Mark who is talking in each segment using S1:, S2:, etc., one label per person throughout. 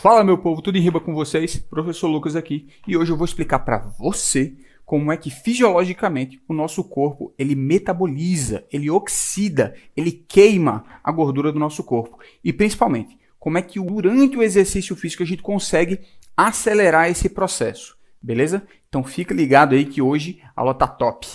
S1: Fala meu povo, tudo em riba com vocês? Professor Lucas aqui e hoje eu vou explicar para você como é que fisiologicamente o nosso corpo ele metaboliza, ele oxida, ele queima a gordura do nosso corpo e principalmente como é que durante o exercício físico a gente consegue acelerar esse processo, beleza? Então fica ligado aí que hoje a aula tá top.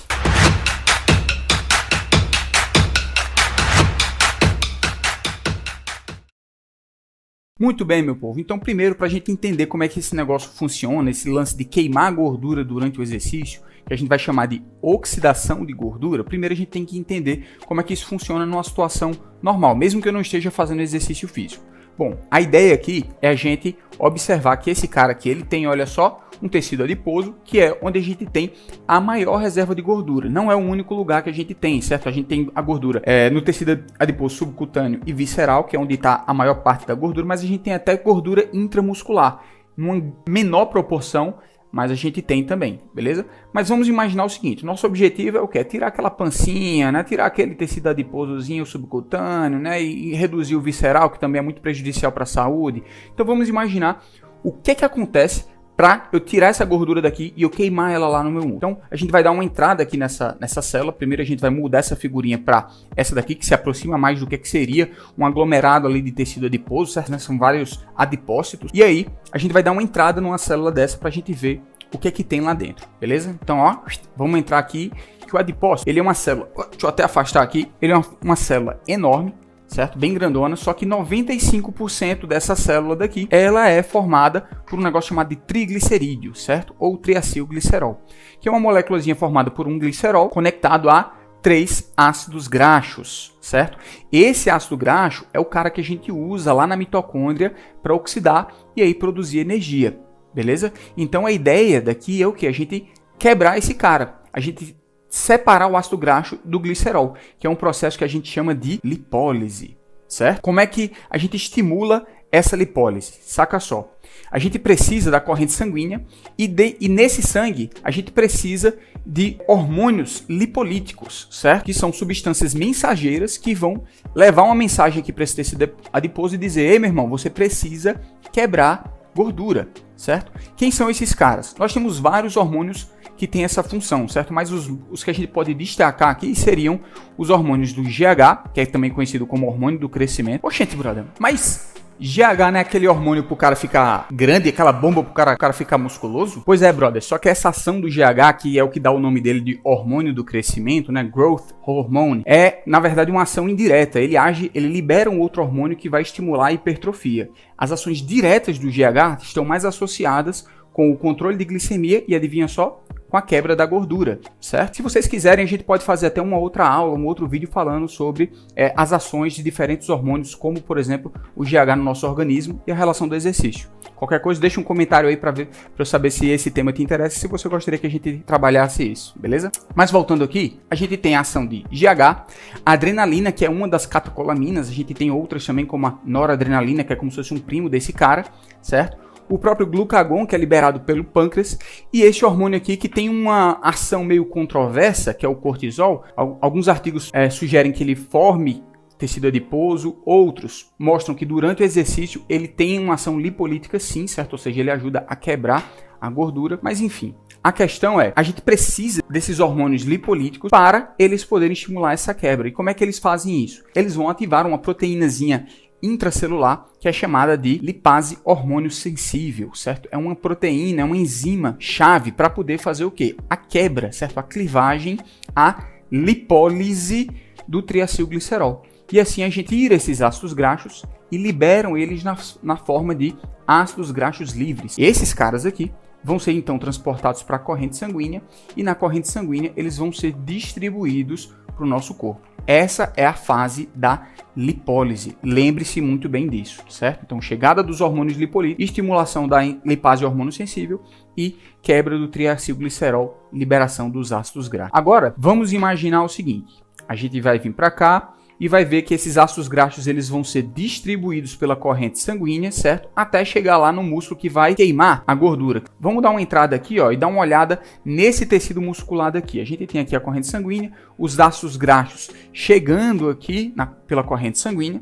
S1: Muito bem, meu povo. Então, primeiro, para a gente entender como é que esse negócio funciona, esse lance de queimar a gordura durante o exercício, que a gente vai chamar de oxidação de gordura, primeiro a gente tem que entender como é que isso funciona numa situação normal, mesmo que eu não esteja fazendo exercício físico. Bom, a ideia aqui é a gente observar que esse cara aqui, ele tem, olha só, um tecido adiposo, que é onde a gente tem a maior reserva de gordura. Não é o único lugar que a gente tem, certo? A gente tem a gordura no tecido adiposo subcutâneo e visceral, que é onde está a maior parte da gordura, mas a gente tem até gordura intramuscular, numa menor proporção, mas a gente tem também, beleza? Mas vamos imaginar o seguinte, nosso objetivo é o quê? Tirar aquela pancinha, né? Tirar aquele tecido adiposozinho subcutâneo, né? E reduzir o visceral, que também é muito prejudicial para a saúde. Então vamos imaginar o que acontece para eu tirar essa gordura daqui e eu queimar ela lá no meu músculo. Então, a gente vai dar uma entrada aqui nessa célula. Primeiro, a gente vai mudar essa figurinha para essa daqui, que se aproxima mais do que seria um aglomerado ali de tecido adiposo, certo? São vários adipócitos. E aí, a gente vai dar uma entrada numa célula dessa para a gente ver o que tem lá dentro, beleza? Então, ó, vamos entrar aqui, que o adipócito, ele é uma célula, deixa eu até afastar aqui, ele é uma célula enorme, certo? Bem grandona, só que 95% dessa célula daqui, ela é formada por um negócio chamado de triglicerídeo, certo? Ou triacilglicerol, que é uma moléculazinha formada por um glicerol conectado a 3 ácidos graxos, certo? Esse ácido graxo é o cara que a gente usa lá na mitocôndria para oxidar e aí produzir energia, beleza? Então a ideia daqui é o que? A gente quebrar esse cara, a gente separar o ácido graxo do glicerol, que é um processo que a gente chama de lipólise, certo? Como é que a gente estimula essa lipólise? Saca só, a gente precisa da corrente sanguínea e nesse sangue a gente precisa de hormônios lipolíticos, certo? Que são substâncias mensageiras que vão levar uma mensagem aqui para esse tecido adiposo e dizer: ei, meu irmão, você precisa quebrar gordura, certo? Quem são esses caras? Nós temos vários hormônios que tem essa função, certo? Mas os que a gente pode destacar aqui seriam os hormônios do GH, que é também conhecido como hormônio do crescimento. Oxente, brother, mas GH não é aquele hormônio pro cara ficar grande, aquela bomba pro cara ficar musculoso? Pois é, brother, só que essa ação do GH, que é o que dá o nome dele de hormônio do crescimento, né, growth hormone, é, na verdade, uma ação indireta. Ele libera um outro hormônio que vai estimular a hipertrofia. As ações diretas do GH estão mais associadas com o controle de glicemia e, adivinha só, com a quebra da gordura, certo? Se vocês quiserem, a gente pode fazer até uma outra aula, um outro vídeo falando sobre as ações de diferentes hormônios, como, por exemplo, o GH no nosso organismo e a relação do exercício. Qualquer coisa, deixa um comentário aí para eu saber se esse tema te interessa e se você gostaria que a gente trabalhasse isso, beleza? Mas voltando aqui, a gente tem a ação de GH, a adrenalina, que é uma das catecolaminas, a gente tem outras também, como a noradrenalina, que é como se fosse um primo desse cara, certo? O próprio glucagon, que é liberado pelo pâncreas, e este hormônio aqui que tem uma ação meio controversa, que é o cortisol. Alguns artigos sugerem que ele forme tecido adiposo, outros mostram que durante o exercício ele tem uma ação lipolítica sim, certo? Ou seja, ele ajuda a quebrar a gordura, mas enfim. A questão é, a gente precisa desses hormônios lipolíticos para eles poderem estimular essa quebra. E como é que eles fazem isso? Eles vão ativar uma proteínazinha intracelular, que é chamada de lipase hormônio sensível, certo? É uma proteína, é uma enzima chave para poder fazer o quê? A quebra, certo? A clivagem, a lipólise do triacilglicerol. E assim a gente tira esses ácidos graxos e liberam eles na forma de ácidos graxos livres. E esses caras aqui vão ser então transportados para a corrente sanguínea e na corrente sanguínea eles vão ser distribuídos para o nosso corpo. Essa é a fase da lipólise. Lembre-se muito bem disso, certo? Então, chegada dos hormônios lipolíticos, estimulação da lipase hormônio sensível e quebra do triacilglicerol, liberação dos ácidos graxos. Agora, vamos imaginar o seguinte. A gente vai vir para cá e vai ver que esses ácidos graxos eles vão ser distribuídos pela corrente sanguínea, certo? Até chegar lá no músculo que vai queimar a gordura. Vamos dar uma entrada aqui, ó, e dar uma olhada nesse tecido muscular daqui. A gente tem aqui a corrente sanguínea, os ácidos graxos chegando aqui pela corrente sanguínea.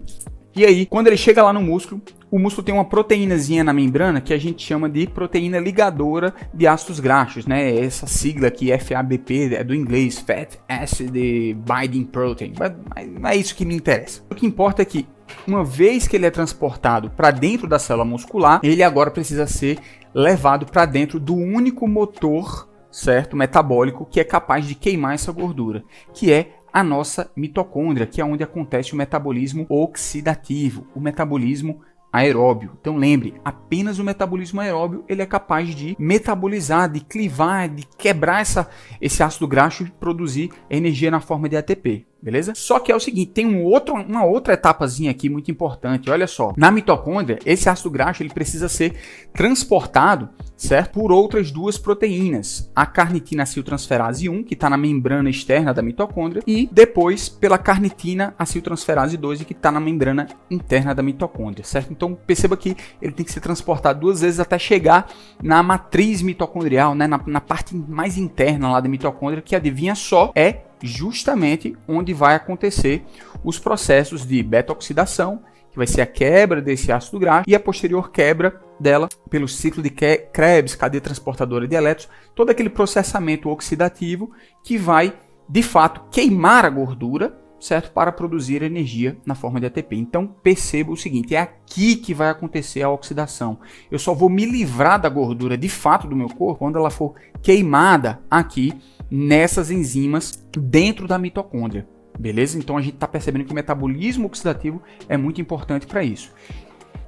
S1: E aí, quando ele chega lá no músculo, o músculo tem uma proteínazinha na membrana que a gente chama de proteína ligadora de ácidos graxos, né? Essa sigla aqui, FABP, é do inglês, Fat Acid Binding Protein. Mas não é isso que me interessa. O que importa é que, uma vez que ele é transportado para dentro da célula muscular, ele agora precisa ser levado para dentro do único motor, certo, metabólico, que é capaz de queimar essa gordura, que é a nossa mitocôndria, que é onde acontece o metabolismo oxidativo, o metabolismo aeróbio. Então lembre, apenas o metabolismo aeróbio ele é capaz de metabolizar, de clivar, de quebrar esse ácido graxo e produzir energia na forma de ATP. Beleza? Só que é o seguinte, tem uma outra etapazinha aqui muito importante, olha só. Na mitocôndria, esse ácido graxo ele precisa ser transportado, certo? Por outras duas proteínas. A carnitina aciltransferase 1, que está na membrana externa da mitocôndria, e depois pela carnitina aciltransferase 2, que está na membrana interna da mitocôndria, certo? Então perceba que ele tem que ser transportado duas vezes até chegar na matriz mitocondrial, né? na parte mais interna lá da mitocôndria, que adivinha só, é justamente onde vai acontecer os processos de beta-oxidação, que vai ser a quebra desse ácido graxo e a posterior quebra dela pelo ciclo de Krebs, cadeia transportadora de elétrons, todo aquele processamento oxidativo que vai, de fato, queimar a gordura, certo, para produzir energia na forma de ATP. Então perceba o seguinte, é aqui que vai acontecer a oxidação. Eu só vou me livrar da gordura de fato do meu corpo quando ela for queimada aqui nessas enzimas dentro da mitocôndria, beleza? Então a gente está percebendo que o metabolismo oxidativo é muito importante para isso.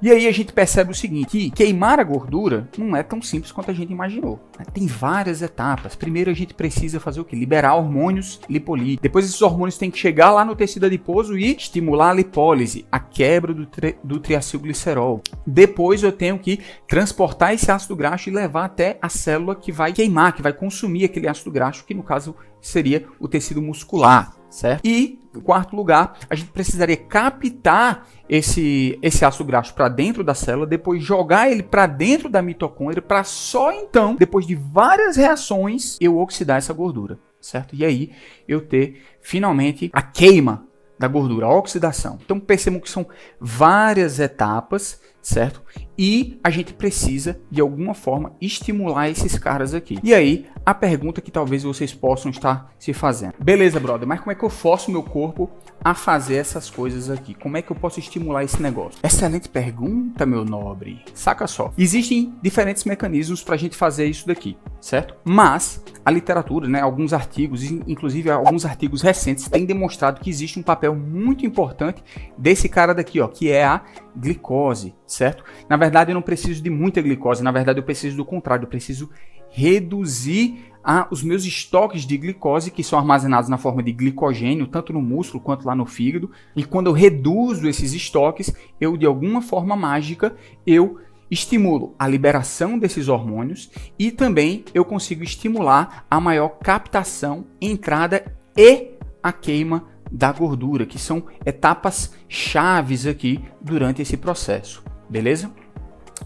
S1: E aí a gente percebe o seguinte, que queimar a gordura não é tão simples quanto a gente imaginou. Tem várias etapas. Primeiro a gente precisa fazer o quê? Liberar hormônios lipolíticos. Depois esses hormônios têm que chegar lá no tecido adiposo e estimular a lipólise, a quebra do triacilglicerol. Depois eu tenho que transportar esse ácido graxo e levar até a célula que vai queimar, que vai consumir aquele ácido graxo, que no caso seria o tecido muscular, certo? E, em quarto lugar, a gente precisaria captar esse ácido graxo para dentro da célula, depois jogar ele para dentro da mitocôndria, para só então, depois de várias reações, eu oxidar essa gordura, certo? E aí eu ter finalmente a queima da gordura, a oxidação. Então percebam que são várias etapas, certo? E a gente precisa, de alguma forma, estimular esses caras aqui. E aí, a pergunta que talvez vocês possam estar se fazendo. Beleza, brother, mas como é que eu forço meu corpo a fazer essas coisas aqui? Como é que eu posso estimular esse negócio? Excelente pergunta, meu nobre. Saca só. Existem diferentes mecanismos para a gente fazer isso daqui, certo? Mas a literatura, né, alguns artigos, inclusive alguns artigos recentes, têm demonstrado que existe um papel muito importante desse cara daqui, ó, que é a glicose, certo? Na verdade, eu não preciso de muita glicose, na verdade, eu preciso do contrário, eu preciso reduzir os meus estoques de glicose, que são armazenados na forma de glicogênio, tanto no músculo quanto lá no fígado, e quando eu reduzo esses estoques, eu, de alguma forma mágica, eu estimulo a liberação desses hormônios e também eu consigo estimular a maior captação, entrada e a queima da gordura, que são etapas chaves aqui durante esse processo, beleza?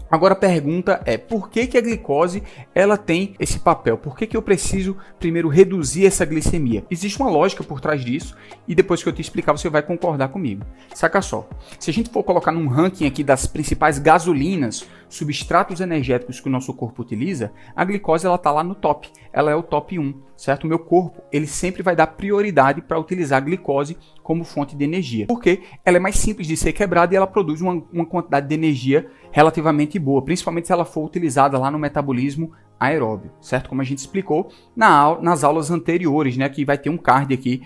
S1: Agora a pergunta é, por que a glicose ela tem esse papel? Por que eu preciso primeiro reduzir essa glicemia? Existe uma lógica por trás disso e depois que eu te explicar você vai concordar comigo. Saca só, se a gente for colocar num ranking aqui das principais gasolinas, substratos energéticos que o nosso corpo utiliza, a glicose ela tá lá no top, ela é o top 1, certo? O meu corpo ele sempre vai dar prioridade para utilizar a glicose como fonte de energia, porque ela é mais simples de ser quebrada e ela produz uma quantidade de energia relativamente boa, principalmente se ela for utilizada lá no metabolismo aeróbio, certo? Como a gente explicou nas aulas anteriores, né? Que vai ter um card aqui,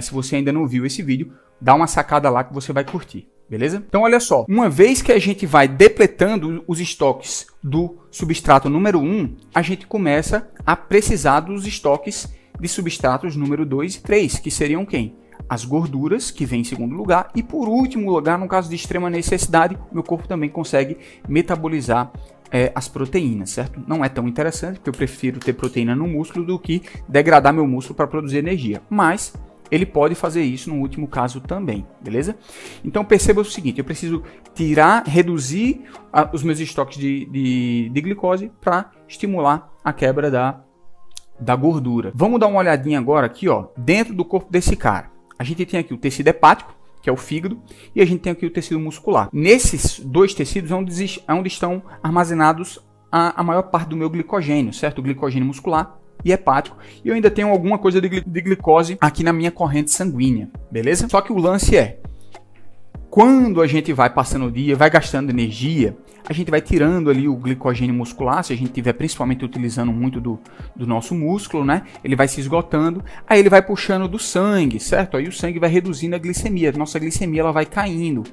S1: se você ainda não viu esse vídeo, dá uma sacada lá que você vai curtir. Beleza? Então olha só, uma vez que a gente vai depletando os estoques do substrato número 1, a gente começa a precisar dos estoques de substratos número 2 e 3, que seriam quem? As gorduras, que vem em segundo lugar, e por último lugar, no caso de extrema necessidade, meu corpo também consegue metabolizar as proteínas, certo? Não é tão interessante, porque eu prefiro ter proteína no músculo do que degradar meu músculo para produzir energia, mas ele pode fazer isso no último caso também, beleza? Então perceba o seguinte, eu preciso reduzir os meus estoques de glicose para estimular a quebra da gordura. Vamos dar uma olhadinha agora aqui, ó, dentro do corpo desse cara. A gente tem aqui o tecido hepático, que é o fígado, e a gente tem aqui o tecido muscular. Nesses dois tecidos é onde estão armazenados a maior parte do meu glicogênio, certo? O glicogênio muscular e hepático, e eu ainda tenho alguma coisa de glicose aqui na minha corrente sanguínea, beleza? Só que o lance é, quando a gente vai passando o dia, vai gastando energia, a gente vai tirando ali o glicogênio muscular, se a gente estiver principalmente utilizando muito do nosso músculo, né? Ele vai se esgotando, aí ele vai puxando do sangue, certo? Aí o sangue vai reduzindo a glicemia, nossa glicemia ela vai caindo.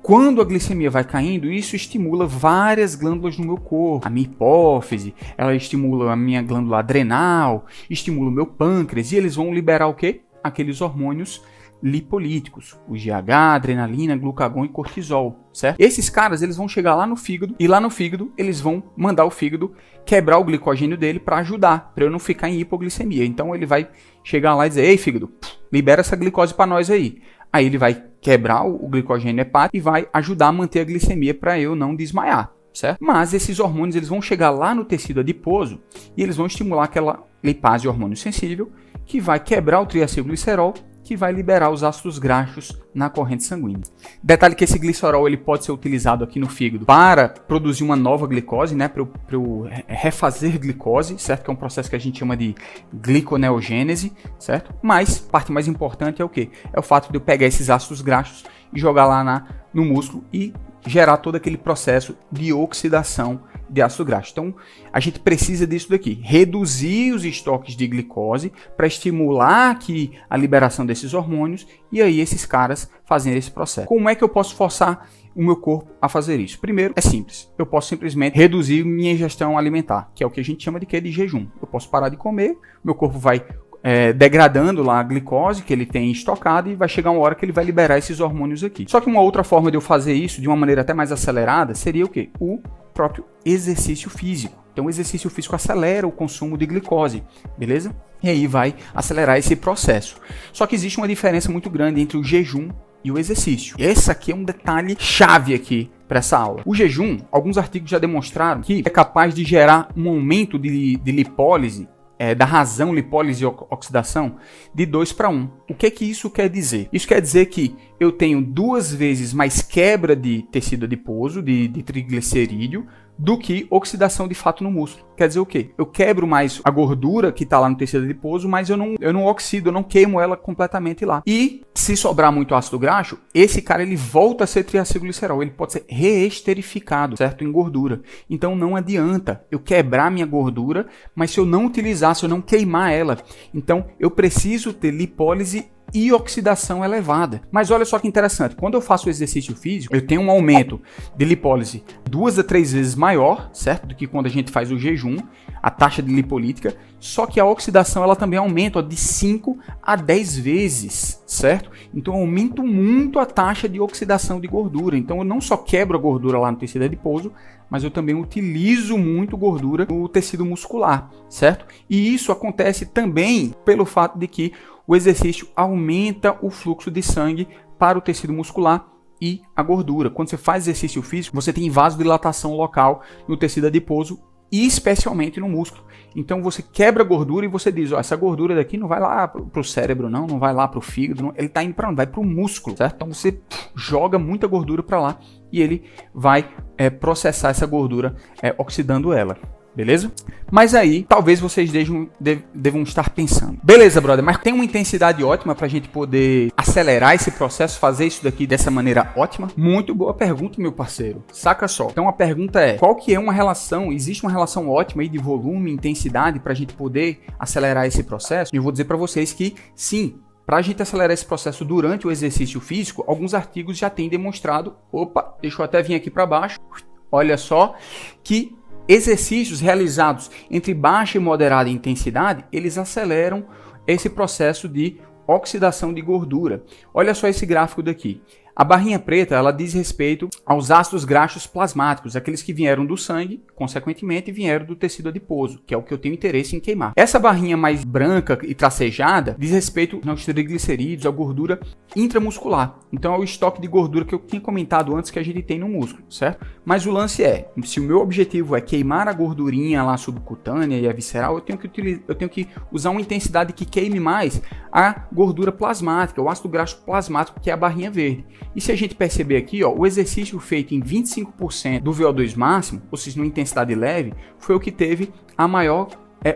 S1: Quando a glicemia vai caindo, isso estimula várias glândulas no meu corpo. A minha hipófise, ela estimula a minha glândula adrenal, estimula o meu pâncreas, e eles vão liberar o quê? Aqueles hormônios lipolíticos, o GH, adrenalina, glucagon e cortisol, certo? Esses caras, eles vão chegar lá no fígado, e lá no fígado, eles vão mandar o fígado quebrar o glicogênio dele para ajudar, para eu não ficar em hipoglicemia. Então ele vai chegar lá e dizer, ei fígado, libera essa glicose para nós aí. Aí ele vai quebrar o glicogênio hepático e vai ajudar a manter a glicemia para eu não desmaiar, certo? Mas esses hormônios, eles vão chegar lá no tecido adiposo e eles vão estimular aquela lipase hormônio sensível que vai quebrar o triacilglicerol, que vai liberar os ácidos graxos na corrente sanguínea. Detalhe que esse glicerol ele pode ser utilizado aqui no fígado para produzir uma nova glicose, né, para eu refazer glicose, certo? Que é um processo que a gente chama de gliconeogênese, certo? Mas a parte mais importante é o quê? É o fato de eu pegar esses ácidos graxos e jogar lá no músculo e gerar todo aquele processo de oxidação de ácido graxo. Então, a gente precisa disso daqui, reduzir os estoques de glicose para estimular aqui a liberação desses hormônios e aí esses caras fazerem esse processo. Como é que eu posso forçar o meu corpo a fazer isso? Primeiro, é simples. Eu posso simplesmente reduzir minha ingestão alimentar, que é o que a gente chama de quê? De jejum. Eu posso parar de comer, meu corpo vai degradando lá a glicose que ele tem estocado e vai chegar uma hora que ele vai liberar esses hormônios aqui. Só que uma outra forma de eu fazer isso de uma maneira até mais acelerada seria o quê? O próprio exercício físico. Então o exercício físico acelera o consumo de glicose, beleza? E aí vai acelerar esse processo. Só que existe uma diferença muito grande entre o jejum e o exercício. Esse aqui é um detalhe chave aqui para essa aula. O jejum, alguns artigos já demonstraram que é capaz de gerar um aumento de lipólise, da razão lipólise e oxidação, de 2 para 1. O que isso quer dizer? Isso quer dizer que eu tenho 2 vezes mais quebra de tecido adiposo, de triglicerídeo, do que oxidação de fato no músculo. Quer dizer o quê? Eu quebro mais a gordura que está lá no tecido adiposo, mas eu não oxido, eu não queimo ela completamente lá. E se sobrar muito ácido graxo, esse cara ele volta a ser triacilglicerol, ele pode ser reesterificado, certo? Em gordura. Então não adianta eu quebrar minha gordura, mas se eu não utilizar, se eu não queimar ela, então eu preciso ter lipólise e oxidação elevada. Mas olha só que interessante, quando eu faço o exercício físico, eu tenho um aumento de lipólise 2 a 3 vezes maior, certo? Do que quando a gente faz o jejum, a taxa de lipolítica, só que a oxidação ela também aumenta de 5 a 10 vezes, certo? Então eu aumento muito a taxa de oxidação de gordura. Então eu não só quebro a gordura lá no tecido adiposo, mas eu também utilizo muito gordura no tecido muscular, certo? E isso acontece também pelo fato de que o exercício aumenta o fluxo de sangue para o tecido muscular e a gordura. Quando você faz exercício físico, você tem vasodilatação local no tecido adiposo e especialmente no músculo. Então você quebra a gordura e você diz, ó, essa gordura daqui não vai lá para o cérebro não vai lá para o fígado, não. Ele está indo para onde? Vai para o músculo, certo? Então você joga muita gordura para lá e ele vai processar essa gordura oxidando ela. Beleza? Mas aí, talvez vocês devam estar pensando, beleza, brother, mas tem uma intensidade ótima pra gente poder acelerar esse processo, fazer isso daqui dessa maneira ótima? Muito boa pergunta, meu parceiro. Saca só. Então a pergunta é, qual que é uma relação, existe uma relação ótima aí de volume e intensidade pra gente poder acelerar esse processo? E eu vou dizer pra vocês que sim. Para a gente acelerar esse processo durante o exercício físico, alguns artigos já têm demonstrado, deixa eu até vir aqui para baixo, olha só, que exercícios realizados entre baixa e moderada intensidade, eles aceleram esse processo de oxidação de gordura. Olha só esse gráfico daqui. A barrinha preta, ela diz respeito aos ácidos graxos plasmáticos, aqueles que vieram do sangue, consequentemente vieram do tecido adiposo, que é o que eu tenho interesse em queimar. Essa barrinha mais branca e tracejada diz respeito aos triglicerídeos, à gordura intramuscular. Então é o estoque de gordura que eu tinha comentado antes que a gente tem no músculo, certo? Mas o lance é, se o meu objetivo é queimar a gordurinha lá subcutânea e a visceral, eu tenho que usar uma intensidade que queime mais a gordura plasmática, o ácido graxo plasmático, que é a barrinha verde. E se a gente perceber aqui, ó, o exercício feito em 25% do VO2 máximo, ou seja, numa intensidade leve, foi o que teve a maior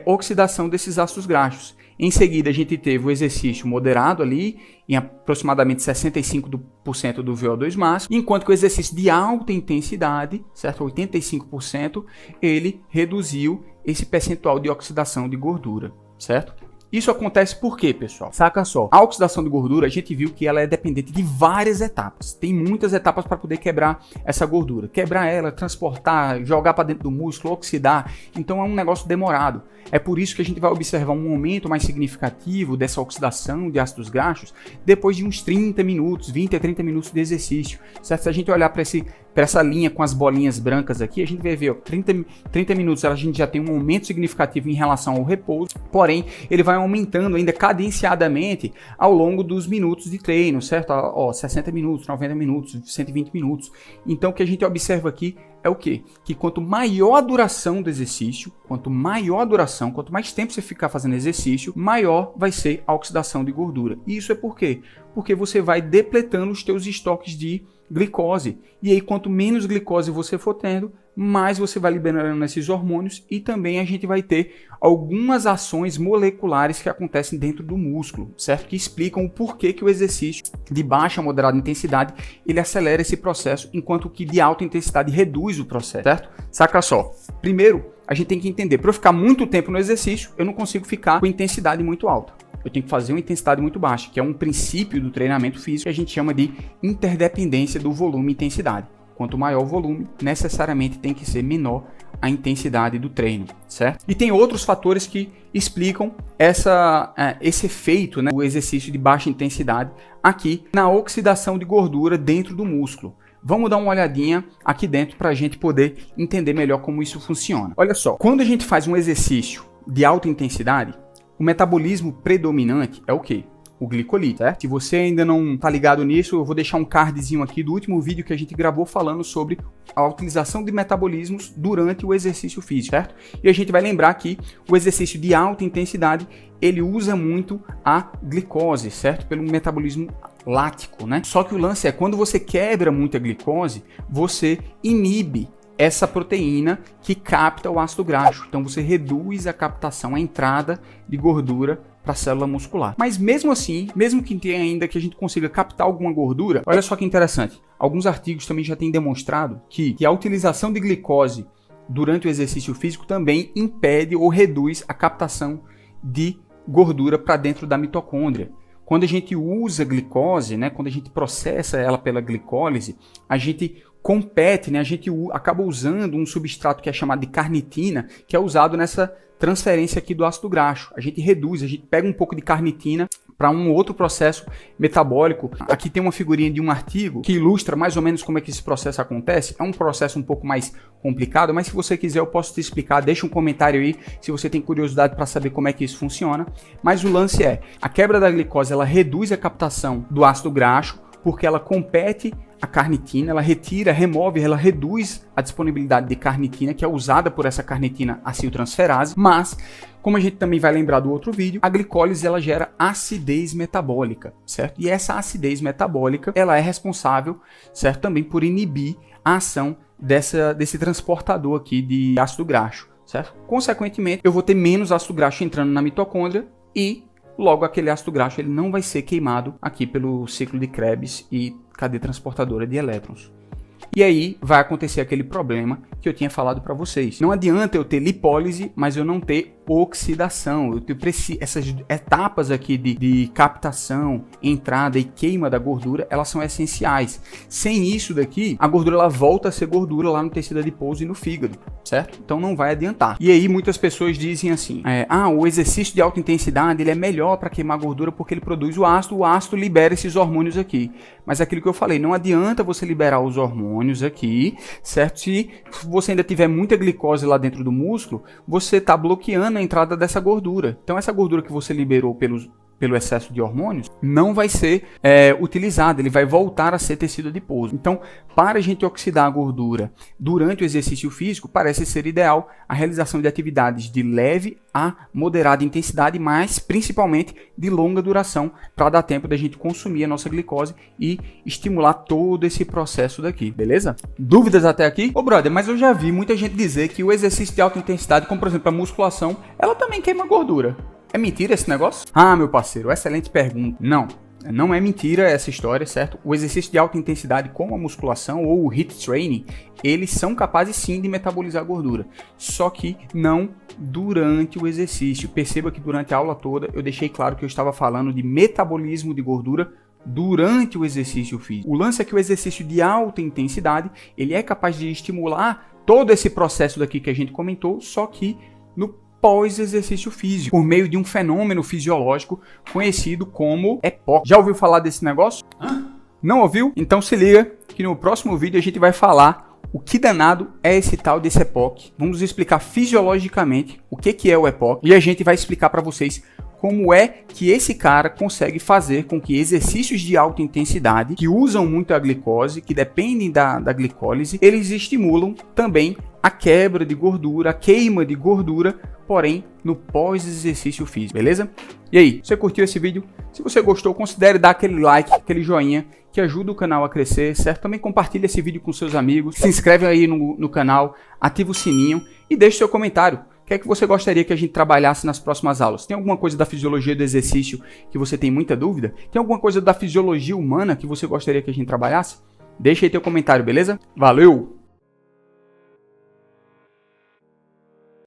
S1: oxidação desses ácidos graxos. Em seguida, a gente teve o exercício moderado ali, em aproximadamente 65% do VO2 máximo, enquanto que o exercício de alta intensidade, certo? 85%, ele reduziu esse percentual de oxidação de gordura, certo? Isso acontece por quê, pessoal? Saca só. A oxidação de gordura, a gente viu que ela é dependente de várias etapas. Tem muitas etapas para poder quebrar essa gordura. Quebrar ela, transportar, jogar para dentro do músculo, oxidar. Então é um negócio demorado. É por isso que a gente vai observar um aumento mais significativo dessa oxidação de ácidos graxos depois de uns 30 minutos, 20 a 30 minutos de exercício. Certo? Se a gente olhar para essa linha com as bolinhas brancas aqui, a gente vai ver, ó, 30 minutos a gente já tem um aumento significativo em relação ao repouso, porém ele vai aumentando ainda cadenciadamente ao longo dos minutos de treino, certo? Ó, 60 minutos, 90 minutos, 120 minutos. Então o que a gente observa aqui é o quê? Que quanto maior a duração do exercício, quanto mais tempo você ficar fazendo exercício, maior vai ser a oxidação de gordura. E isso é por quê? Porque você vai depletando os teus estoques de glicose. E aí, quanto menos glicose você for tendo, mais você vai liberando esses hormônios e também a gente vai ter algumas ações moleculares que acontecem dentro do músculo, certo? Que explicam o porquê que o exercício de baixa a moderada intensidade, ele acelera esse processo, enquanto que de alta intensidade reduz o processo, certo? Saca só. Primeiro, a gente tem que entender, para eu ficar muito tempo no exercício, eu não consigo ficar com intensidade muito alta. Eu tenho que fazer uma intensidade muito baixa, que é um princípio do treinamento físico que a gente chama de interdependência do volume e intensidade. Quanto maior o volume, necessariamente tem que ser menor a intensidade do treino, certo? E tem outros fatores que explicam esse efeito, né, do exercício de baixa intensidade aqui na oxidação de gordura dentro do músculo. Vamos dar uma olhadinha aqui dentro para a gente poder entender melhor como isso funciona. Olha só, quando a gente faz um exercício de alta intensidade, o metabolismo predominante é o quê? O glicolítico, certo? Se você ainda não tá ligado nisso, eu vou deixar um cardzinho aqui do último vídeo que a gente gravou falando sobre a utilização de metabolismos durante o exercício físico, certo? E a gente vai lembrar que o exercício de alta intensidade, ele usa muito a glicose, certo? Pelo metabolismo lático, né? Só que o lance é, quando você quebra muita glicose, você inibe essa proteína que capta o ácido graxo. Então você reduz a captação, a entrada de gordura para a célula muscular. Mas mesmo assim, mesmo que tenha ainda que a gente consiga captar alguma gordura, olha só que interessante. Alguns artigos também já têm demonstrado que a utilização de glicose durante o exercício físico também impede ou reduz a captação de gordura para dentro da mitocôndria. Quando a gente usa glicose, né, quando a gente processa ela pela glicólise, a gente compete, né, a gente acaba usando um substrato que é chamado de carnitina, que é usado nessa transferência aqui do ácido graxo. A gente reduz, a gente pega um pouco de carnitina para um outro processo metabólico. Aqui tem uma figurinha de um artigo que ilustra mais ou menos como é que esse processo acontece. É um processo um pouco mais complicado, mas se você quiser eu posso te explicar. Deixa um comentário aí se você tem curiosidade para saber como é que isso funciona. Mas o lance é, a quebra da glicose, ela reduz a captação do ácido graxo, porque ela compete a carnitina, ela remove, ela reduz a disponibilidade de carnitina, que é usada por essa carnitina aciltransferase, mas, como a gente também vai lembrar do outro vídeo, a glicólise ela gera acidez metabólica, certo? E essa acidez metabólica, ela é responsável, certo, também por inibir a ação desse transportador aqui de ácido graxo, certo? Consequentemente, eu vou ter menos ácido graxo entrando na mitocôndria e logo aquele ácido graxo ele não vai ser queimado aqui pelo ciclo de Krebs e cadeia transportadora de elétrons. E aí vai acontecer aquele problema que eu tinha falado para vocês. Não adianta eu ter lipólise, mas eu não ter oxidação. Essas etapas aqui de captação, entrada e queima da gordura, elas são essenciais. Sem isso daqui, a gordura ela volta a ser gordura lá no tecido adiposo e no fígado, certo? Então não vai adiantar. E aí muitas pessoas dizem assim, o exercício de alta intensidade ele é melhor para queimar gordura porque ele produz o ácido libera esses hormônios aqui. Mas aquilo que eu falei, não adianta você liberar os hormônios aqui, certo? Se você ainda tiver muita glicose lá dentro do músculo, você está bloqueando a entrada dessa gordura. Então essa gordura que você liberou pelo excesso de hormônios, não vai ser utilizado, ele vai voltar a ser tecido adiposo. Então, para a gente oxidar a gordura durante o exercício físico, parece ser ideal a realização de atividades de leve a moderada intensidade, mas principalmente de longa duração, para dar tempo da gente consumir a nossa glicose e estimular todo esse processo daqui, beleza? Dúvidas até aqui? Ô brother, mas eu já vi muita gente dizer que o exercício de alta intensidade, como por exemplo a musculação, ela também queima gordura. É mentira esse negócio? Ah, meu parceiro, excelente pergunta. Não é mentira essa história, certo? O exercício de alta intensidade, como a musculação ou o HIIT training, eles são capazes sim de metabolizar gordura, só que não durante o exercício. Perceba que durante a aula toda eu deixei claro que eu estava falando de metabolismo de gordura durante o exercício físico. O lance é que o exercício de alta intensidade, ele é capaz de estimular todo esse processo daqui que a gente comentou, só que no pós-exercício físico, por meio de um fenômeno fisiológico conhecido como EPOC. Já ouviu falar desse negócio? Não ouviu? Então se liga que no próximo vídeo a gente vai falar o que danado é esse tal desse EPOC. Vamos explicar fisiologicamente o que é o EPOC e a gente vai explicar para vocês como é que esse cara consegue fazer com que exercícios de alta intensidade, que usam muito a glicose, que dependem da glicólise, eles estimulam também a quebra de gordura, a queima de gordura, porém no pós-exercício físico, beleza? E aí, você curtiu esse vídeo? Se você gostou, considere dar aquele like, aquele joinha, que ajuda o canal a crescer, certo? Também compartilhe esse vídeo com seus amigos, se inscreve aí no canal, ativa o sininho e deixe seu comentário. O que é que você gostaria que a gente trabalhasse nas próximas aulas? Tem alguma coisa da fisiologia do exercício que você tem muita dúvida? Tem alguma coisa da fisiologia humana que você gostaria que a gente trabalhasse? Deixa aí teu comentário, beleza? Valeu!